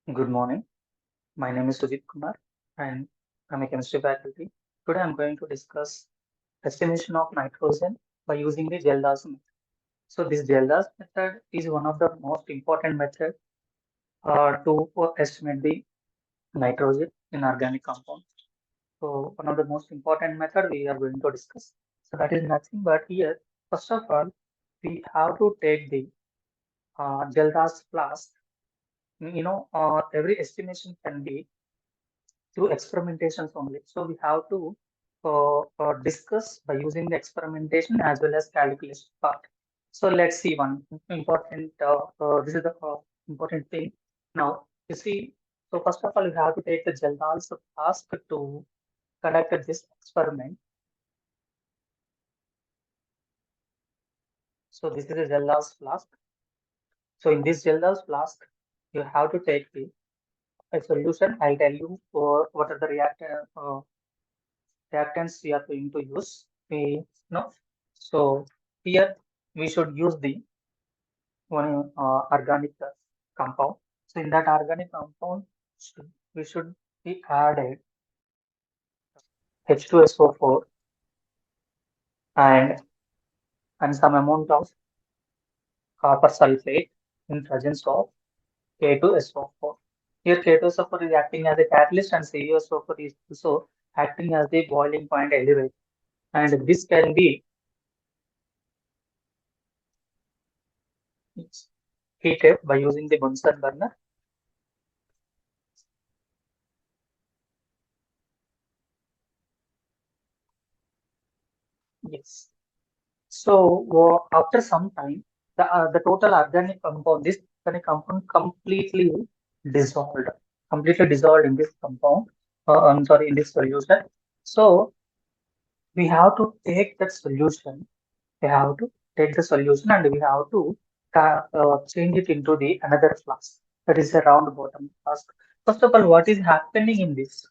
Good morning. My name is Sujit Kumar and I'm a chemistry faculty. Today I'm going to discuss estimation of nitrogen by using the Kjeldahl's method. So this Kjeldahl's method is one of the most important method to estimate the nitrogen in organic compound. So one of the most important method we are going to discuss. So that is nothing but here, first of all, we have to take the Kjeldahl's flask. Every estimation can be through experimentations only. So we have to discuss by using the experimentation as well as calculation part. So let's see one important. This is the important thing. Now you see. So first of all, you have to take the Kjeldahl's flask to conduct this experiment. So this is a Kjeldahl's flask. So in this Kjeldahl's flask, you have to take the a solution. I'll tell you what are the reactants we are going to use. We know. So here we should use the one organic compound. So in that organic compound, we should be added H2SO4 and some amount of copper sulfate in presence of K2SO4. Here K2SO4 is acting as a catalyst and CuSO4 is also acting as the boiling point elevator. And this can be heated by using the Bunsen burner. Yes. So after some time, the total organic compound, this organic compound dissolved, completely dissolved in this compound. I'm sorry, in this solution. So we have to take that solution. We have to take the solution and we have to change it into the another flask. That is a round bottom flask. First of all, what is happening in this?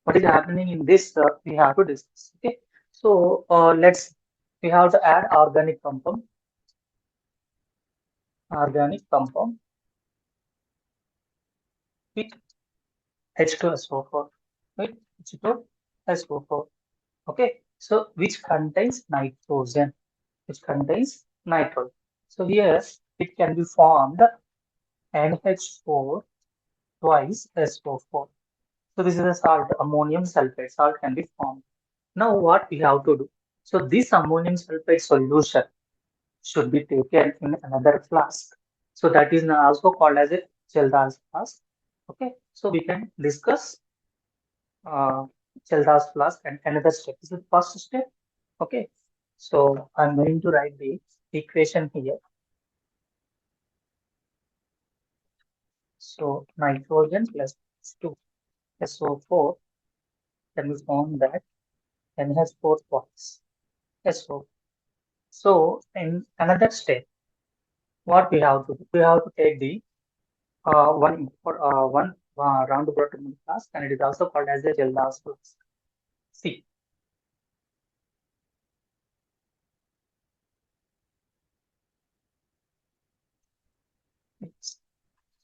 What is happening in this? We have to discuss. Okay. So we have to add organic compound with H2SO4, with H2SO4. Okay, so which contains nitrogen, which contains nitrogen. So here it can be formed NH4 twice SO4. So this is a salt, ammonium sulfate. Salt can be formed. Now what we have to do? So this ammonium sulfate solution should be taken in another flask. So that is now also called as a Kjeldahl's flask. Okay, so we can discuss uh, Kjeldahl's flask and another step. This is the first step. Okay, so I'm going to write the equation here. So nitrogen plus 2 SO4 can be found that NH4 twice SO. So in another step, what we have to do? We have to take the one round bottom flask, and it is also called as a Kjeldahl's flask. See,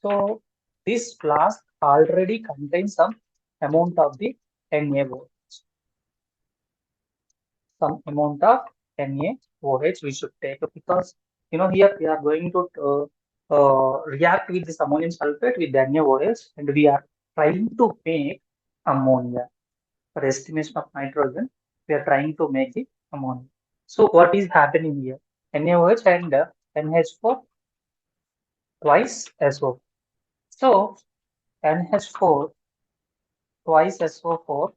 so this flask already contains some amount of the NaOH, some amount of NaOH we should take because here we are going to react with this ammonium sulfate with the NaOH and we are trying to make ammonia. For estimation of nitrogen, we are trying to make the ammonia. So what is happening here? NaOH and NH4 twice SO. So NH4 twice SO4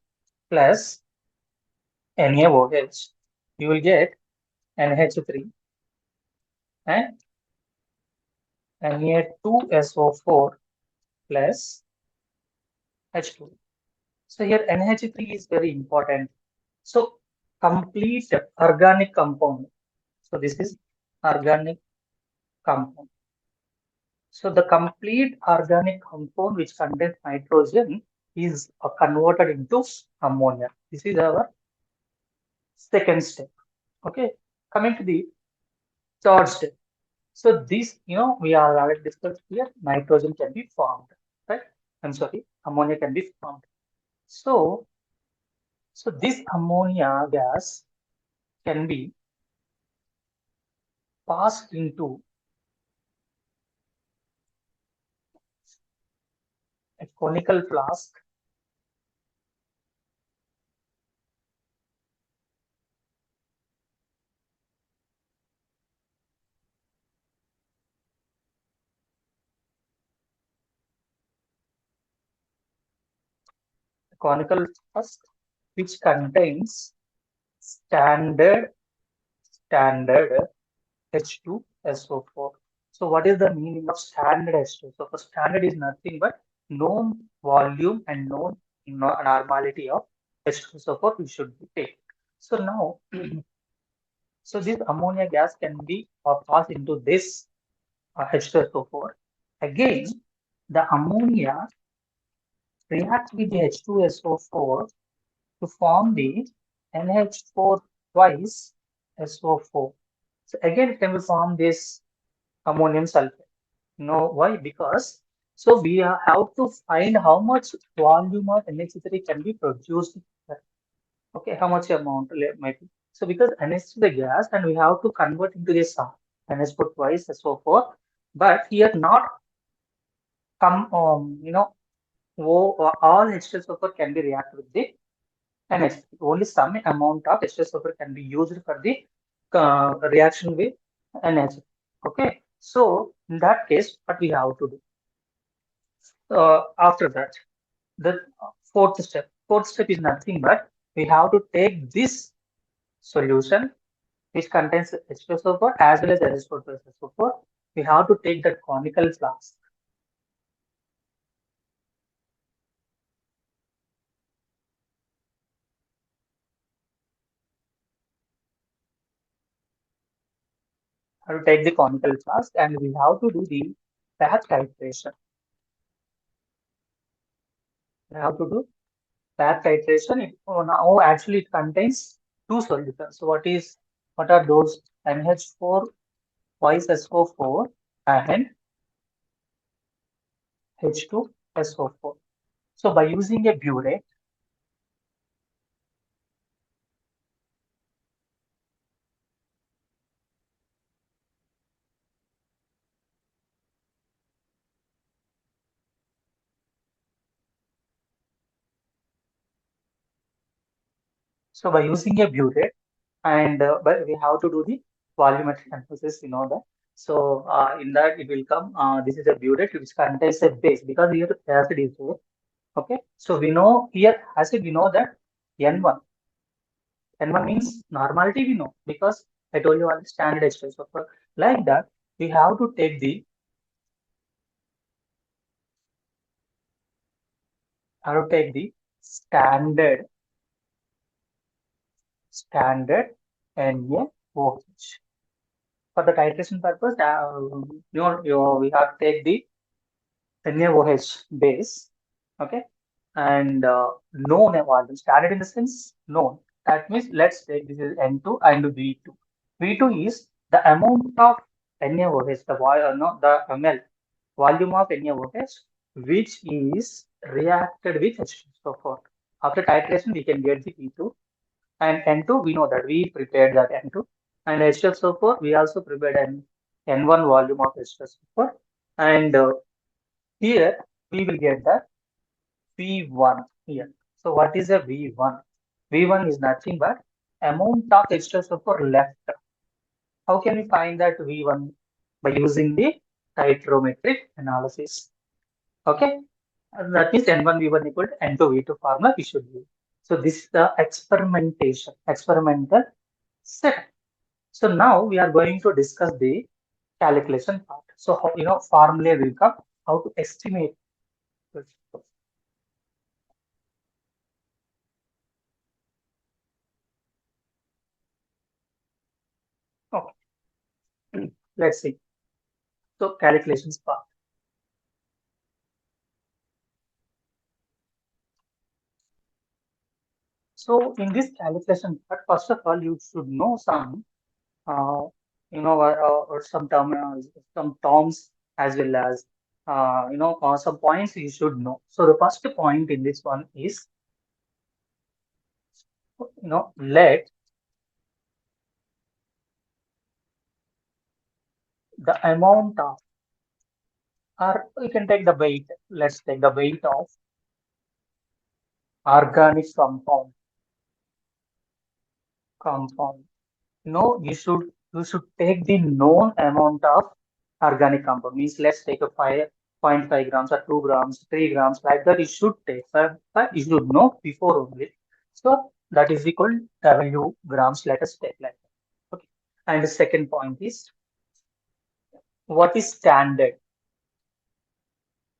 plus NaOH, you will get NH3 and Na2SO4 plus H2. So here NH3 is very important. So complete organic compound. So this is organic compound. So the complete organic compound which contains nitrogen is converted into ammonia. This is our second step. Okay. Coming to the third step. So this, we are already discussed here, nitrogen can be formed, right? I'm sorry, ammonia can be formed. So, so this ammonia gas can be passed into a conical flask. A conical flask which contains standard standard H2SO4. So what is the meaning of standard H2? So for standard is nothing but known volume and known normality of H2SO4 we should be taking. So now, so this ammonia gas can be passed into this H2SO4. Again, the ammonia reacts with the H2SO4 to form the NH4 twice SO4. So again, it can be form this ammonium sulfate. No, why? Because so we have to find how much volume of NH3 can be produced. Okay, how much amount might be. So because NH is the gas and we have to convert into this NH4 twice SO4, but here not come all H2SO4 can be reacted with the NH3. Only some amount of H2SO4 can be used for the reaction with NH3. Okay, so in that case, what we have to do? After that, the fourth step is nothing but we have to take this solution which contains H2SO4 as well as NH4 plus SO4. We have to take that conical flask. Have to take the conical flask and we have to do the back titration. We have to do back titration. Now actually it contains two solutions. So what are those? NH4 twice SO4 and H2SO4. So by using a burette, and but we have to do the volumetric analysis, So in that it will come, this is a burette which contains a base because here acid is there. Okay, so we know here acid, we know that N1. N1 means normality we know because I told you all the standard H2. So for like that, we have to take the standard standard NaOH. For the titration purpose, we have to take the NaOH base, okay, and known volume. Standard in the sense known. That means let's take this is N2 and V2. V2 is the amount of NaOH, the ml volume of NaOH, which is reacted with H2SO4. After titration, we can get the V2 and N2. We know that we prepared that N2 and H2SO4. We also prepared an N1 volume of H2SO4, and here we will get the V1 here. So what is a V1? V1 is nothing but amount of H2SO4 left. How can we find that V1? By using the titrometric analysis. Okay, that means N1 V1 equal to N2 V2 formula we should use. So this is the experimental set. So now we are going to discuss the calculation part. So how, formula will come, how to estimate this. Okay, let's see. So calculations part. So in this calculation part, first of all, you should know some. or some terms as well as, some points you should know. So the first point in this one is, let the amount of, or you can take the weight. Let's take the weight of organic compound. You should take the known amount of organic compound. Means let's take a 5.5 grams or 2 grams, 3 grams, like that you should take. But you should know before only. So that is equal W grams, let us take like that. Okay. And the second point is, what is standard?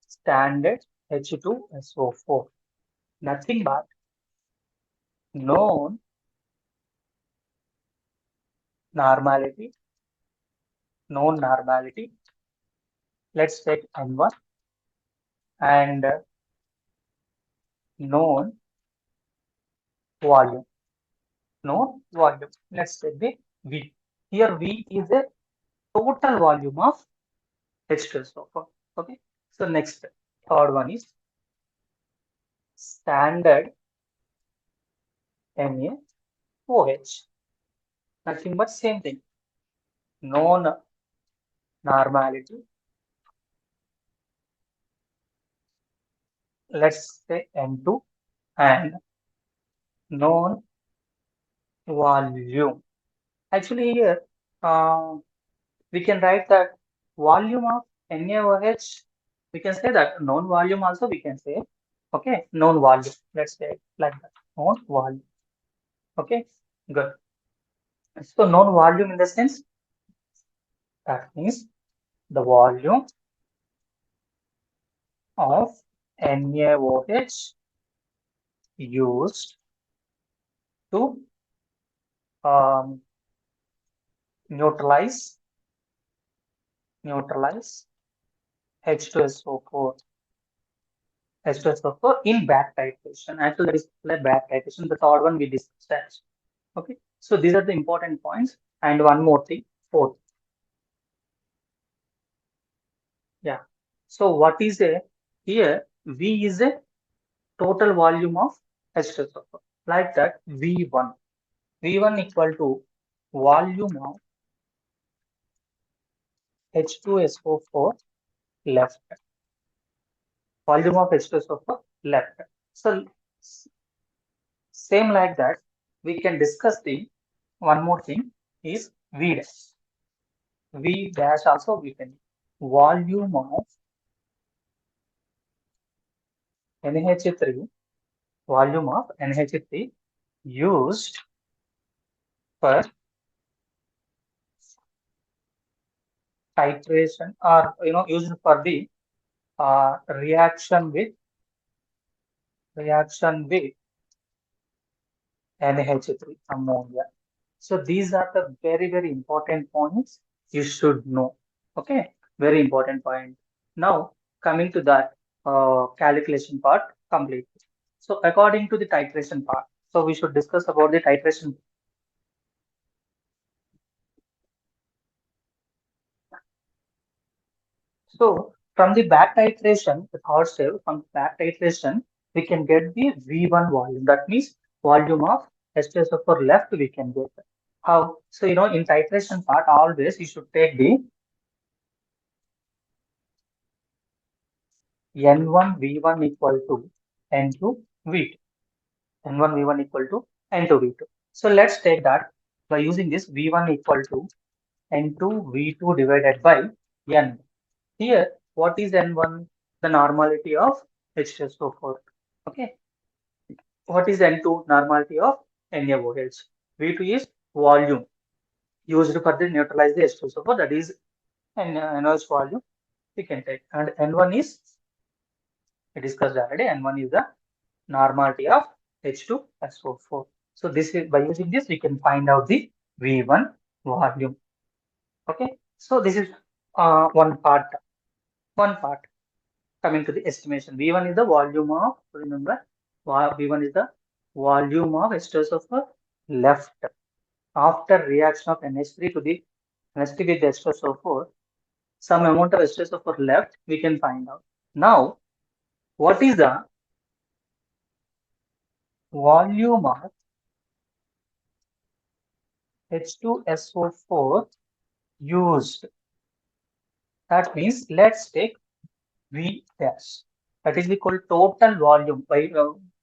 Standard H2SO4. Nothing but known normality, known normality. Let's take N1 and known volume. Known volume. Let's take the V. Here V is the total volume of H2SO4. Okay. So next, third one is standard NaOH. Nothing but same thing. Known normality. Let's say N2 and known volume. Actually, here we can write that volume of NaOH. We can say that known volume also we can say. Okay, known volume. Let's say it like that. Known volume. Okay, good. So known volume in the sense that means the volume of NaOH used to um, neutralize H2SO4 H2SO4 in back titration. Actually, that is like back titration. The third one we discussed. Okay, so these are the important points. And one more thing, fourth. Yeah. So what is a here? V is a total volume of H2SO4. Like that, V1. V1 equal to volume of H2SO4 left. Volume of H2SO4 left. So same like that, we can discuss the one more thing is V dash. V dash also we can volume of NH3, volume of NH3 used for titration, or used for the reaction with NH3 ammonia. So these are the very, very important points you should know. Okay, very important point. Now coming to that calculation part completely. So according to the titration part, so we should discuss about the titration. So from the back titration, the third step, from back titration, we can get the V1 volume. That means volume of H2SO4 left we can get. How? So in titration part, always you should take the N1 V1 equal to N2 V2. N1 V1 equal to N2 V2. So let's take that by using this V1 equal to N2 V2 divided by N. Here, what is N1? The normality of H2SO4. Okay. What is N2? Normality of NaOH. V2 is volume used for the neutralize the H2SO4. That is NaOH volume we can take. And N1 is, we discussed already, N1 is the normality of H2SO4. So this is, by using this we can find out the V1 volume. Okay. So this is one part. One part. Coming to the estimation, V1 is the volume of, remember, V1 is the volume of esters of the left after reaction of NH3 to the NH3 with H2SO4, some amount of H2SO4 left, we can find out. Now, what is the volume of H2SO4 used? That means let's take V dash. That is equal total volume.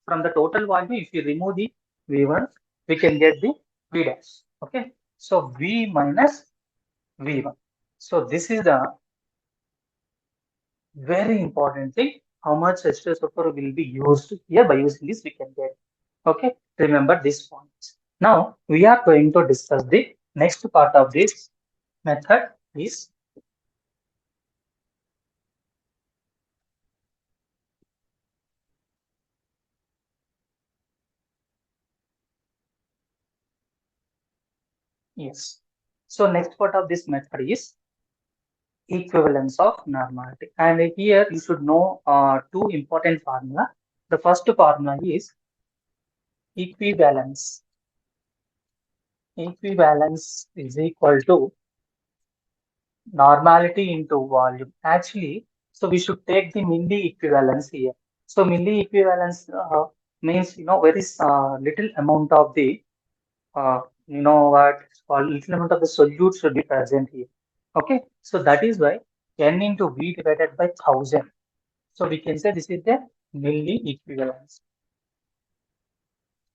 From the total volume, if you remove the V1, we can get the V dash. Okay. So V minus V1. So this is the very important thing. How much H2SO4 will be used here? By using this, we can get. Okay. Remember this point. Now we are going to discuss the next part of this method is yes. So next part of this method is equivalence of normality. And here you should know two important formula. The first formula is equivalence. Equivalence is equal to normality into volume. Actually, so we should take the milli equivalence here. So milli equivalence means very little amount of the what it's called little amount of the solute should be present here. Okay, so that is why n into v divided by 1000. So we can say this is the milli equivalence.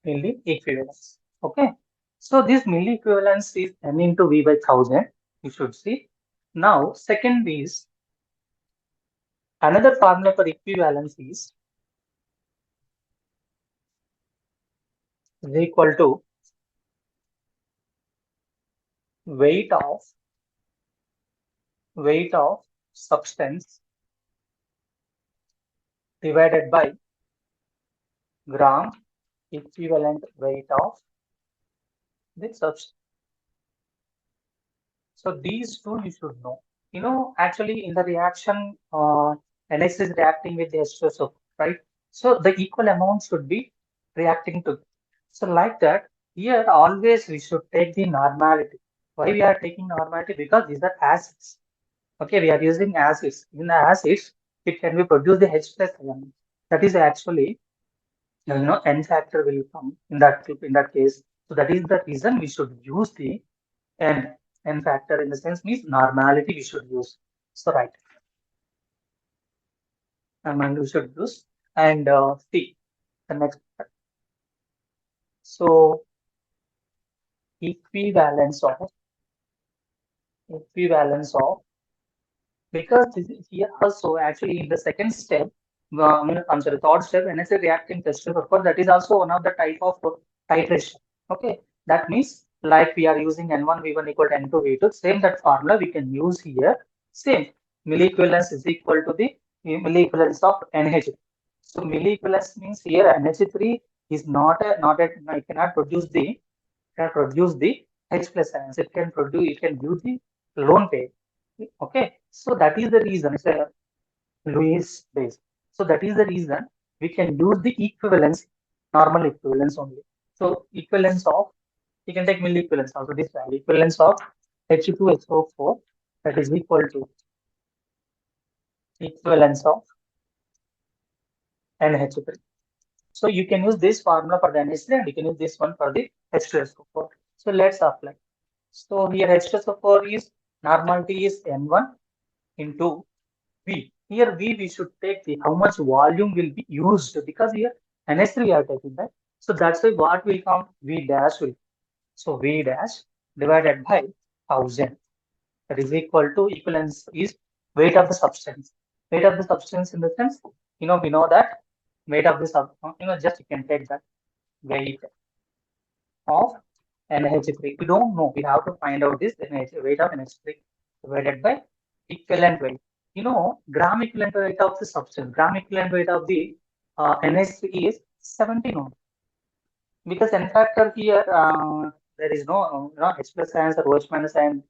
Milli equivalence. Okay. So this milli equivalence is n into v by 1000. You should see. Now, second is another formula for equivalence is equal to weight of weight of substance divided by gram equivalent weight of the substance. So these two you should know. Actually in the reaction, NH is reacting with the H2SO, right? So the equal amount should be reacting to. So like that, here always we should take the normality. Why we are taking normality? Because these are acids. Okay, we are using acids. In the acids, it can be produced the H plus element. That is actually, N factor will come in that case. So that is the reason we should use the N. N factor in the sense means normality we should use. So right, and we should use and see the next. So equivalence of equivalence of because this is here also actually in the second step, I'm sorry, third step, NSA reacting tester, of course, that is also one of the type of titration. Okay, that means like we are using N1 V1 equal to N2 V2, same that formula we can use here. Same milli equivalence is equal to the milli equivalence of NH. So milli equivalence means here NH3 is no, it cannot produce the H plus ions. It can use the lone pair. Okay, so that is the reason it's a Lewis base. So that is the reason we can use the equivalence, normal equivalence only. So equivalence of, you can take milli equivalence also this value, equivalence of H2SO4 that is equal to equivalence of NH3. So you can use this formula for the NH3 and you can use this one for the H2SO4. So let's apply. So here H2SO4 is normality is N1 into V. Here V we should take the how much volume will be used because here NH3 we are taking that. So that's why what will come V dash will. So V dash divided by 1000 that is equal to equivalence is weight of the substance. Weight of the substance in the sense, we know that weight of the just you can take that weight of NH3. We don't know. We have to find out this weight of NH3 divided by equivalent weight. Gram equivalent weight of the substance, gram equivalent weight of the NH3 is 17 only. Because N factor here, there is no H plus ions or OH minus ion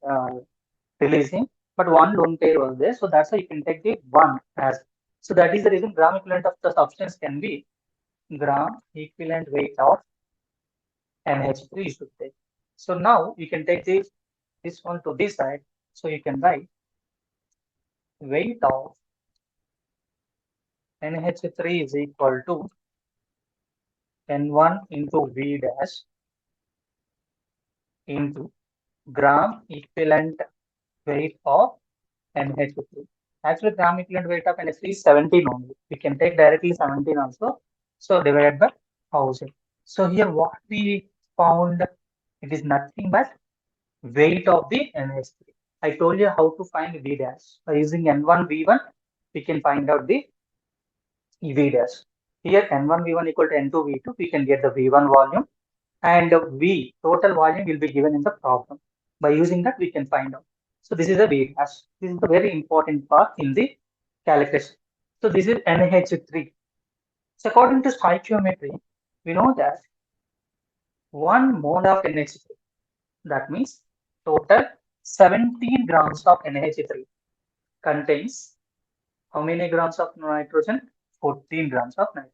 releasing, but one lone pair was there. So that's why you can take the one as. So that is the reason gram equivalent of the substance can be gram equivalent weight of NH3 you should take. So now you can take this one to this side. So you can write weight of NH3 is equal to N1 into V dash into gram equivalent weight of NH3. Actually, gram equivalent weight of NH3 is 17 only. We can take directly 17 also. So divided by 1000. So here what we found, it is nothing but weight of the NH3. I told you how to find V dash. By using N1 V1, we can find out the V dash. Here N1 V1 equal to N2 V2, we can get the V1 volume and V total volume will be given in the problem. By using that, we can find out. So this is a V dash. This is the very important part in the calculation. So this is NH3. So according to stoichiometry, we know that 1 mole of NH3, that means total 17 grams of NH3 contains how many grams of nitrogen? 14 grams of nitrogen.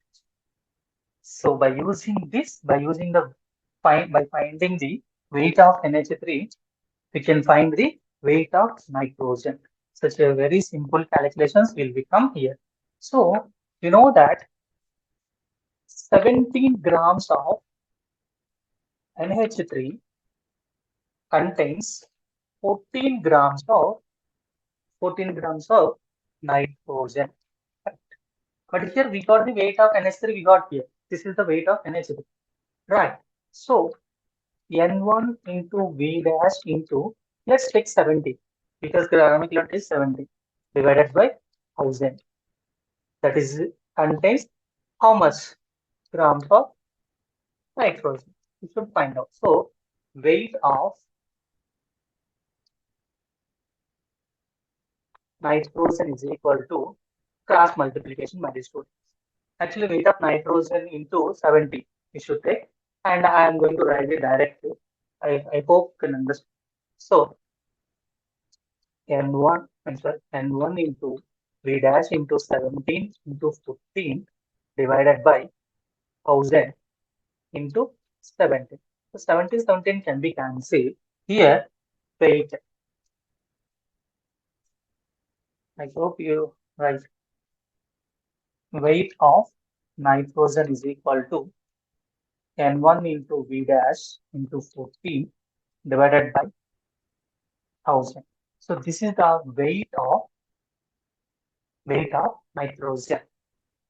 So by using this, by finding the weight of NH3, we can find the weight of nitrogen. Such a very simple calculations will become here. So you know that 17 grams of NH3 contains 14 grams of 14 grams of nitrogen. Right. But here we got the weight of NH3 we got here. This is the weight of NH3. Right. So N1 into V dash into, let's take 70 because ceramic lot is 70 divided by 1000. That is contains how much grams of nitrogen? You should find out. So weight of nitrogen is equal to cross multiplication by these two. Actually, weight of nitrogen into 70 we should take, and I am going to write it directly. I hope you can understand. So N1, I'm sorry, N1 into V dash into 17 into 15 divided by 1000 into 17. So 17 can be cancelled. Here, weight. I hope you right. Weight of nitrogen is equal to N1 into V dash into 14 divided by 1000. So this is the weight of nitrogen.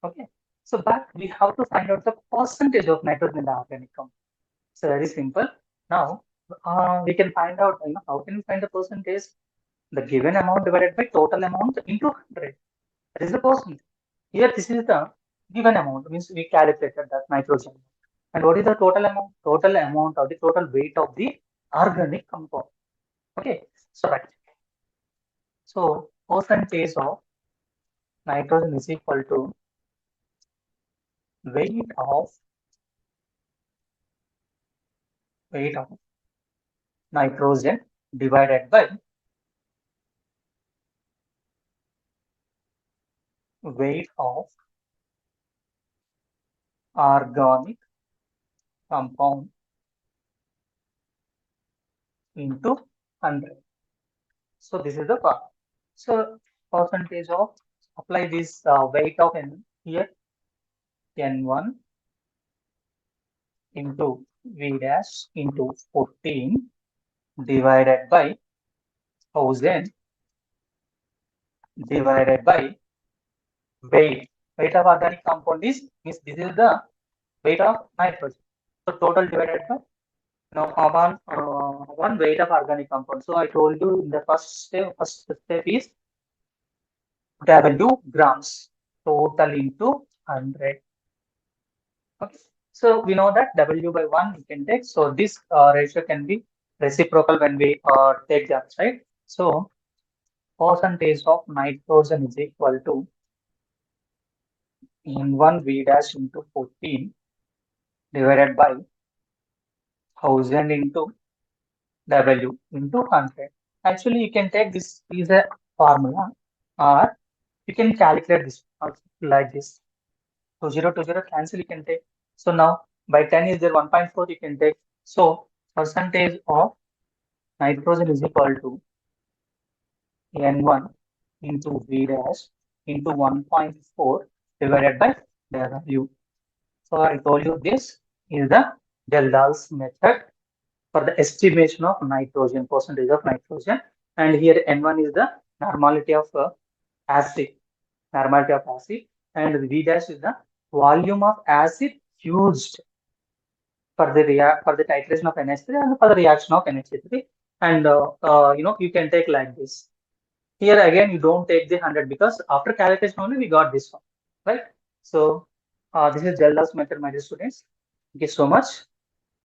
Okay. So but we have to find out the percentage of nitrogen in the organic compound. So very simple. Now we can find out, how can we find the percentage? The given amount divided by total amount into 100. That is the percentage. Here this is the given amount, means we calculated that nitrogen. And what is the total amount? Total amount of the total weight of the organic compound. Okay. So right. So percentage of nitrogen is equal to weight of nitrogen divided by weight of organic compound into 100. So this is the part. So percentage of, apply this weight of N here, N1 into V dash into 14 divided by 1000 divided by weight. Weight of organic compound is, means this is the weight of nitrogen. So total divided by one weight of organic compound. So I told you in the first step is W grams total into 100. Okay. So we know that W by 1 we can take. So this ratio can be reciprocal when we take that, right? So percentage of nitrogen is equal to N1 V dash into 14 divided by 1000 into W into 100. Actually, you can take this is a formula, or you can calculate this like this. So 0 to 0 cancel, you can take. So now by 10 is there 1.4 you can take. So percentage of nitrogen is equal to N1 into V dash into 1.4 divided by delta U. So I told you this is the Kjeldahl's method for the estimation of nitrogen, percentage of nitrogen. And here N1 is the normality of acid, normality of acid, and V dash is the volume of acid used for the for the titration of NH3 and for the reaction of NH3. And you can take like this. Here again, you don't take the 100 because after calculation only we got this one, right? So this is Kjeldahl's method, my dear students. Thank you so much.